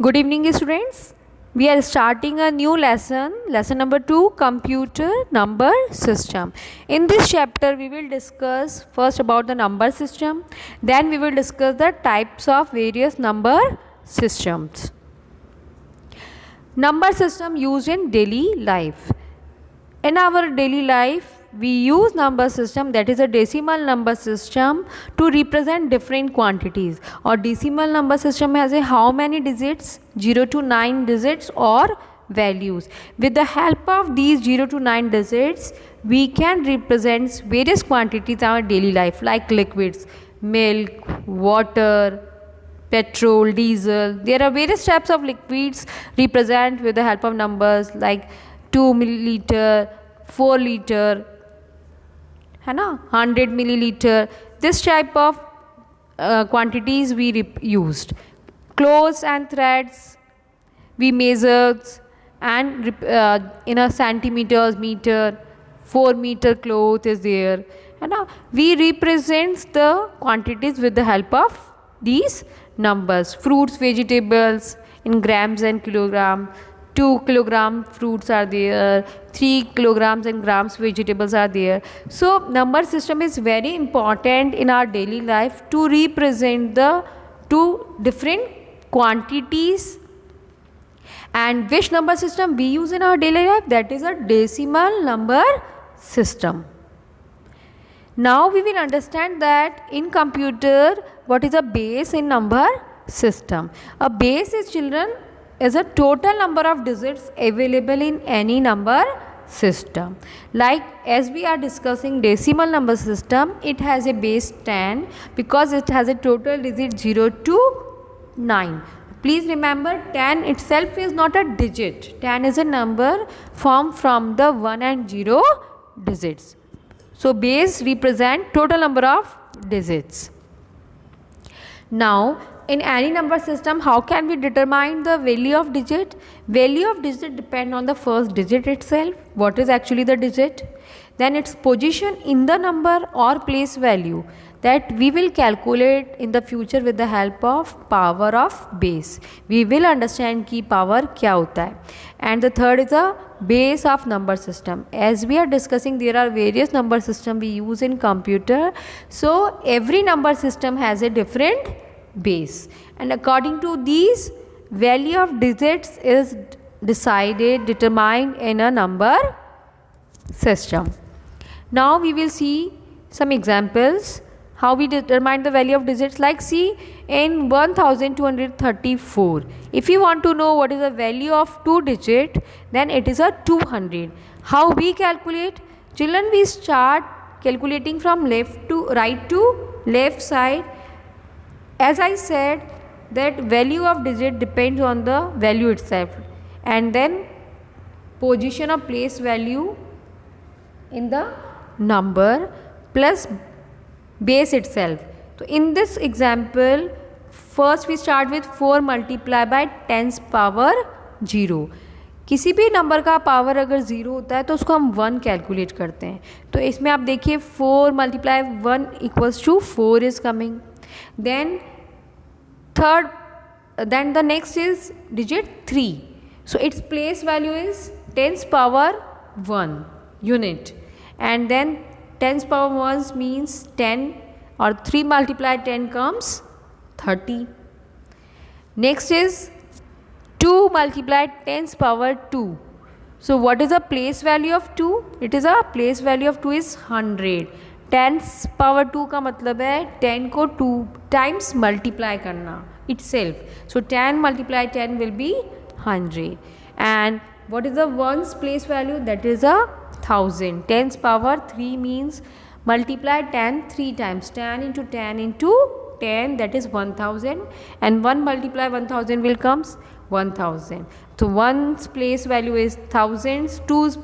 Good evening, students. We are starting a new lesson number 2, computer number system. In this chapter, we will discuss first about the number system, then we will discuss the types of various number systems. Number system used in daily life. In our daily life, we use number system, that is a decimal number system, to represent different quantities. Or decimal number system has a how many digits? 0 to 9 digits or values. With the help of these 0 to 9 digits, we can represent various quantities in our daily life, like liquids, milk, water, petrol, diesel. There are various types of liquids represent with the help of numbers like 2 milliliter, 4 liter, है ना, 100 milliliter. This type of quantities we used. Clothes and threads we measured and in a centimeters, meter, 4 meter cloth is there. है ना, we represent the quantities with the help of these numbers. Fruits, vegetables in grams and kilogram. 2 kilogram fruits are there, 3 kilograms and grams vegetables are there. So number system is very important in our daily life to represent the two different quantities. And which number system we use in our daily life? That is a decimal number system. Now we will understand that in computer what is a base in number system. A base is, children, is a total number of digits available in any number system. Like as we are discussing decimal number system, it has a base 10 because it has a total digit 0 to 9. Please remember, 10 itself is not a digit. 10 is a number formed from the 1 and 0 digits. So base represent total number of digits. Now in any number system, how can we determine the value of digit? Value of digit depend on the first digit itself. What is actually the digit? Then its position in the number or place value, that we will calculate in the future with the help of power of base. We will understand ki power kya hota hai. And the third is a base of number system. As we are discussing, there are various number system we use in computer. So every number system has a different base, and according to these, value of digits is determined in a number system. Now we will see some examples how we determine the value of digits. Like see, in 1234, if you want to know what is the value of 2 digit, then it is a 200. How we calculate? Children, we start calculating from left to right to left side. As I said, that value of digit depends on the value itself, and then position of place value in the number plus base itself. So in this example, first we start with 4 multiplied by 10's power 0. किसी भी number का power अगर 0 होता है तो उसको हम 1 calculate करते हैं. तो इसमें आप देखिए 4 multiply 1 equals to 4 is coming. Then the next is digit 3. So its place value is 10's power 1 unit, and then 10's power 1 means 10, or 3 multiplied 10 comes 30. Next is 2 multiplied 10's power 2. So what is the place value of 2? It is a place value of 2 is 100. 10's power 2 का मतलब है 10 को 2 times multiply करना itself. So 10 multiplied 10 will be 100. And what is the 1's place value? That is a 1000. 10's power 3 means multiply 10 3 times. 10 into 10 into 10, that is 1000. And 1 multiply 1000 will comes 1000. So 1's place value is 1000, 2's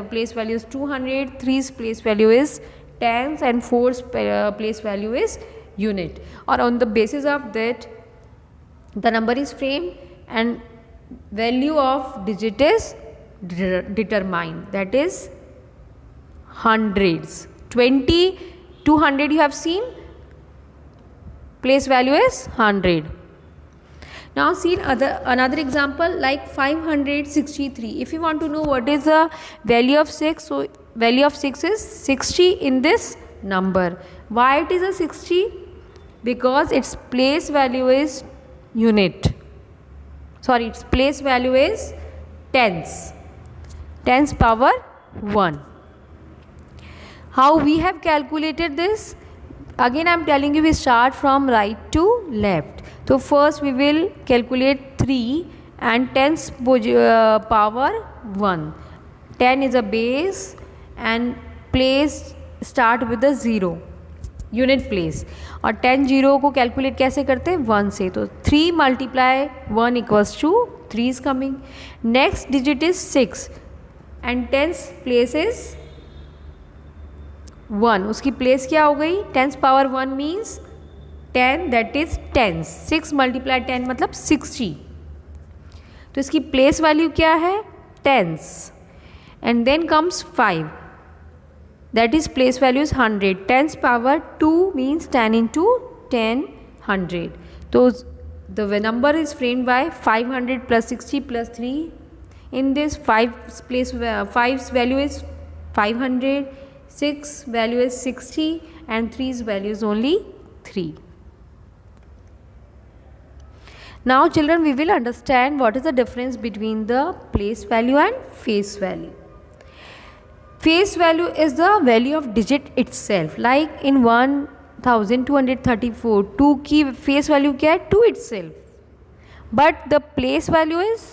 place value is 200, 3's place value is tens, and 4's place value is unit. Or on the basis of that, the number is framed and value of digit is determined, that is hundreds. 20 to 100 you have seen, place value is 100. Now see another example like 563. If you want to know what is the value of 6, so value of 6 is 60 in this number. Why it is a 60? Because its place value is unit. Sorry, its place value is tens. Tens power 1. How we have calculated this? Again I am telling you, we start from right to left. So first we will calculate 3 and tens power 1. 10 is a base and place start with the 0, unit place. और 10 zero को calculate कैसे करते हैं? 1 से. तो 3 multiply 1 equals to 3 is coming. Next digit is 6 and tens place is 1. उसकी place क्या हो गई? Tens power 1 means 10, that is tens. 6 multiply 10 मतलब 60. तो इसकी प्लेस वैल्यू क्या है? Tens. And then comes 5, that is place value is 100. Tens power 2 means 10 into 10, 100. So the number is framed by 500 plus 60 plus 3. In this 5's value is 500, 6 value is 60 and 3's value is only 3. Now children, we will understand what is the difference between the place value and face value. Face value is the value of digit itself. Like in 1234, 2 की face value क्या है? 2 itself. But the place value is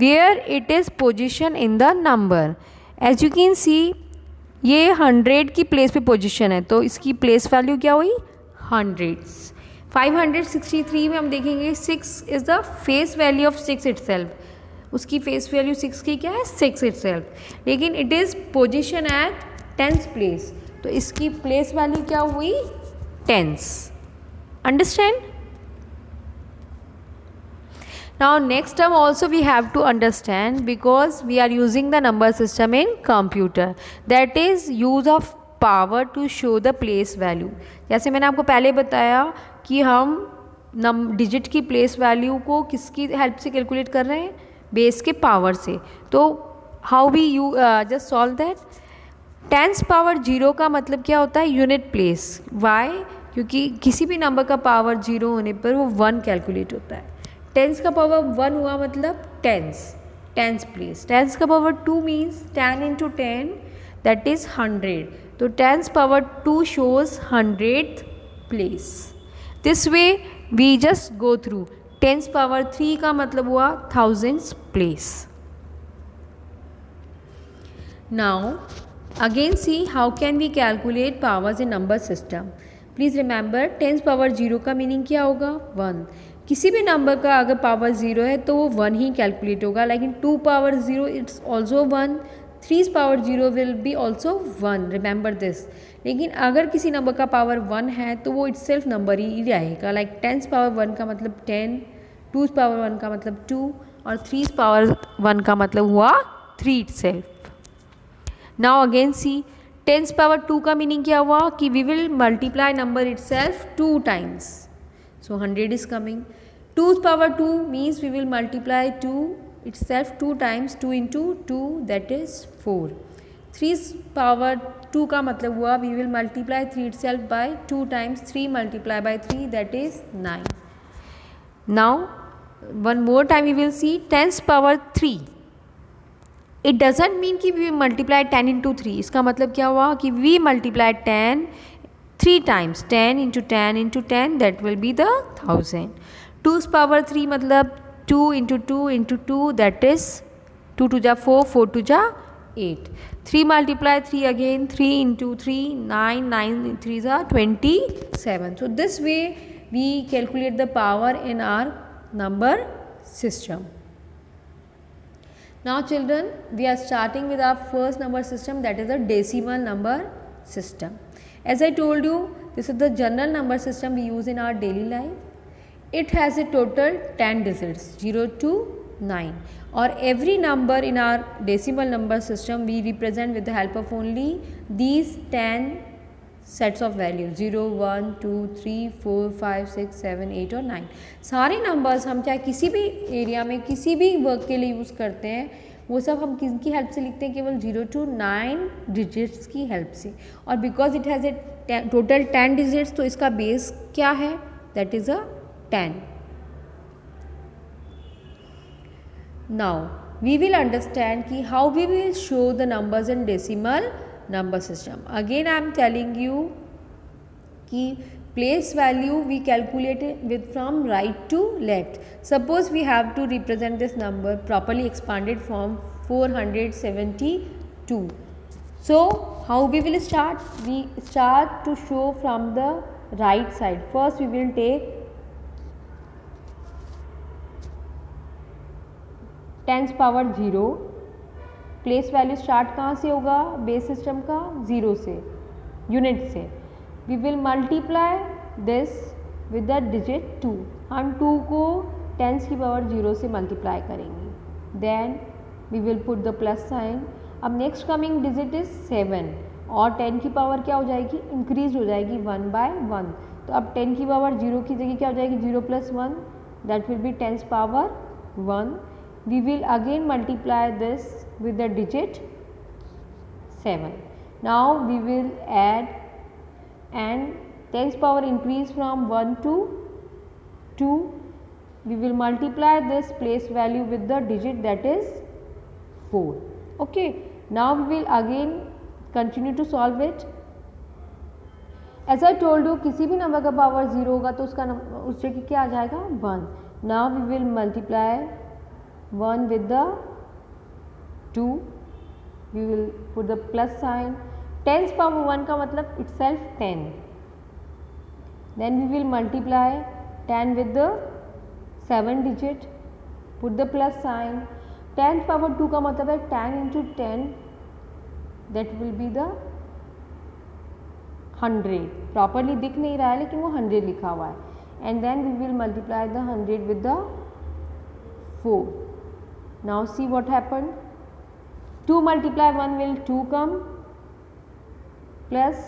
where it is position in the number. As you can see, ये 100 की place पे position है, तो इसकी place value क्या हुई? hundreds. 563 में हम देखेंगे 6 is the face value of 6 itself. उसकी फेस वैल्यू 6 की क्या है? 6 itself. लेकिन it is position at tens place, तो इसकी प्लेस वैल्यू क्या हुई? Tens. Understand? Now next term also we have to understand because we are using the number system in computer, that is use of power to show the place value. जैसे मैंने आपको पहले बताया कि हम digit की प्लेस वैल्यू को किसकी हेल्प से कैलकुलेट कर रहे हैं? बेस के पावर से. तो how we you just solve that. Tens power 0 का मतलब क्या होता है? Unit place. वाई? क्योंकि किसी भी नंबर का पावर 0 होने पर वो 1 कैलकुलेट होता है. टेंस का पावर 1 हुआ मतलब टेंस प्लेस. टेंस का power 2 means 10 into 10, that is 100. तो tens power 2 shows 100th place. This way we just go through. Tens power 3 का मतलब हुआ 1000th place. Now again see how can we calculate powers in number system. Please remember, tens power 0 का meaning क्या होगा? 1. किसी भी number का अगर पावर 0 है तो वो 1 ही कैलकुलेट होगा. लेकिन 2 power 0 it's also 1. 3's power 0 will be also 1. Remember this. लेकिन अगर किसी नंबर का पावर 1 है तो वो इट्सेल्फ नंबर ही रहेगा. लाइक टेंस पावर 1 का मतलब 10, 2's पावर 1 का मतलब 2 और 3's पावर 1 का मतलब हुआ 3 itself. Now again see, tens power 2 का मीनिंग क्या हुआ? कि we will multiply number itself 2 times. So 100 is coming. 2's power 2 means we will multiply 2 itself 2 times. 2 into 2, that is 4. 3's power 2 का मतलब हुआ we will multiply 3 itself by 2 times. 3 multiply by 3, that is 9. Now one more time we will see tens power 3. It doesn't mean कि we multiply 10 into 3. इसका मतलब क्या हुआ? कि we multiply 10 3 times. 10 into 10 into 10, that will be the 1000. 2's power 3 मतलब 2 into 2 into 2, that is 2 to जा 4, 4 to जा 8. 3 multiply 3 again, 3 into 3, 9, 9 3 जा 27. So this way we calculate the power in our number system. Now children, we are starting with our first number system, that is the decimal number system. As I told you, this is the general number system we use in our daily life. It has a total 10 digits, 0 to 9. Or every number in our decimal number system we represent with the help of only these 10 sets of value 0 1 2 3 4 5 6 7 8 और 9 सारे numbers हम चाहे किसी भी area में किसी भी work के लिए यूज़ करते हैं वो सब हम किसकी हेल्प से लिखते हैं केवल 0 to 9 डिजिट्स की हेल्प से और because it has a total 10 digits तो इसका बेस क्या है that is a 10. Now we will understand ki how we will show the numbers in decimal number system. Again I am telling you ki place value we calculate it with from right to left. Suppose we have to represent this number properly expanded form 472. So how we will start? We start to show from the right side. First we will take tense power 0. Place value start कहाँ से होगा base system का 0 से unit से. We will multiply this with the digit 2. हम 2 को tense की power 0 से मल्टीप्लाई करेंगे. Then we will put the plus sign. अब नेक्स्ट कमिंग डिजिट इज 7 और 10 की पावर क्या हो जाएगी इंक्रीज हो जाएगी 1/1. तो अब 10 की पावर 0 की जगह क्या हो जाएगी 0 + 1 that will be tense power 1. We will again multiply this with the digit 7. Now we will add and tens power increase from 1 to 2. We will multiply this place value with the digit that is 4. Okay. Now we will again continue to solve it. As I told you किसी भी number का power 0 होगा तो उसका उस जगह क्या आ जाएगा 1. Now we will multiply 1 with the 2. We will put the plus sign. Tens power 1 का मतलब itself 10. Then we will multiply 10 with the 7 digit. Put the plus sign. Tens power 2 का मतलब है 10 into 10. That will be the 100. Properly दिख नहीं रहा है लेकिन वो 100 लिखा हुआ है. And then we will multiply the 100 with the 4. Now see what happened. 2 multiply 1 will 2 come plus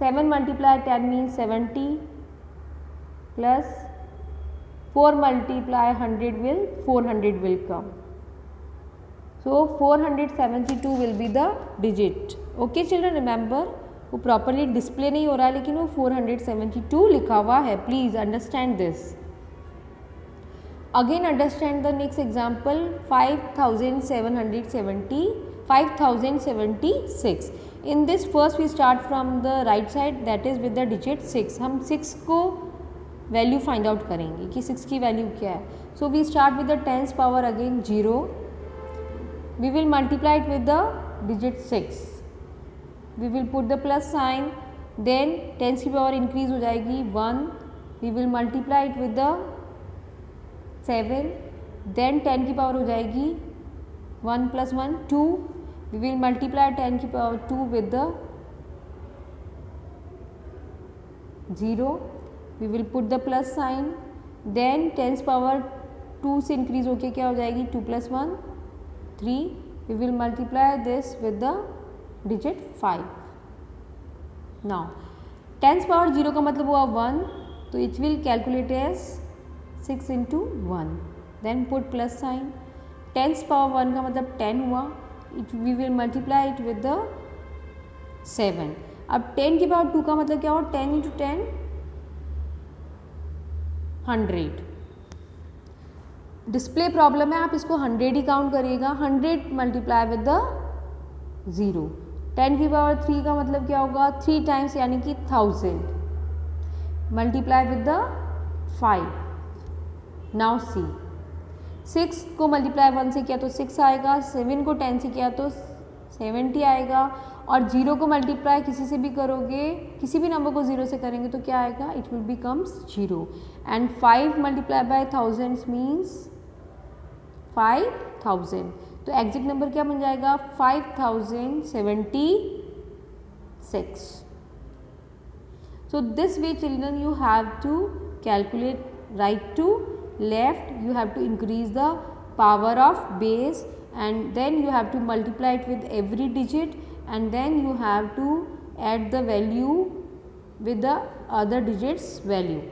7 multiply 10 means 70 plus 4 multiply 100 will 400 will come. So 472 will be the digit. Okay children, remember वो properly display नहीं हो रहा है लेकिन वो 472 लिखा हुआ है. Please understand this. Again understand the next example 5076. In this first we start from the right side that is with the digit 6. हम 6 को वैल्यू फाइंड आउट करेंगे कि 6 की वैल्यू क्या है. So we start with the tens power again 0. We will multiply it with the digit 6. We will put the plus sign. Then tens की power increase हो जाएगी 1. We will multiply it with the 7. Then 10 की power हो जाएगी 1 + 1 2. We will multiply 10 की power 2 with the 0. We will put the plus sign. Then tens power 2 से increase होके क्या हो जाएगी 2 + 1 3. We will multiply this with the digit 5. Now tens power 0 का मतलब हुआ 1 तो it will calculate as 6 into 1. Then put plus sign. Tens power 1 का मतलब 10 हुआ. We will multiply it with the 7. अब 10 की पावर 2 का मतलब क्या हुआ 10 into 10 100. डिस्प्ले प्रॉब्लम है आप इसको 100 ही काउंट करिएगा. 100 मल्टीप्लाई विद द 0. 10 की पावर 3 का मतलब क्या होगा 3 टाइम्स यानी कि 1000 multiply with the 5. Now see 6 को मल्टीप्लाई 1 से किया तो 6 आएगा. 7 को 10 से किया तो 70 आएगा. और 0 को मल्टीप्लाई किसी से भी करोगे किसी भी नंबर को 0 से करेंगे तो क्या आएगा it will becomes 0. And 5 multiply by 1000 means 5000. तो एग्जैक्ट नंबर क्या बन जाएगा 5076. So this way children you have to calculate right to left. You have to increase the power of base and then you have to multiply it with every digit and then you have to add the value with the other digits value.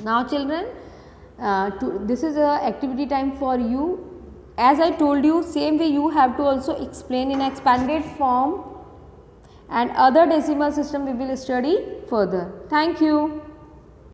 Now children, this is a activity time for you. As I told you, same way you have to also explain in expanded form, and other decimal system we will study further. Thank you.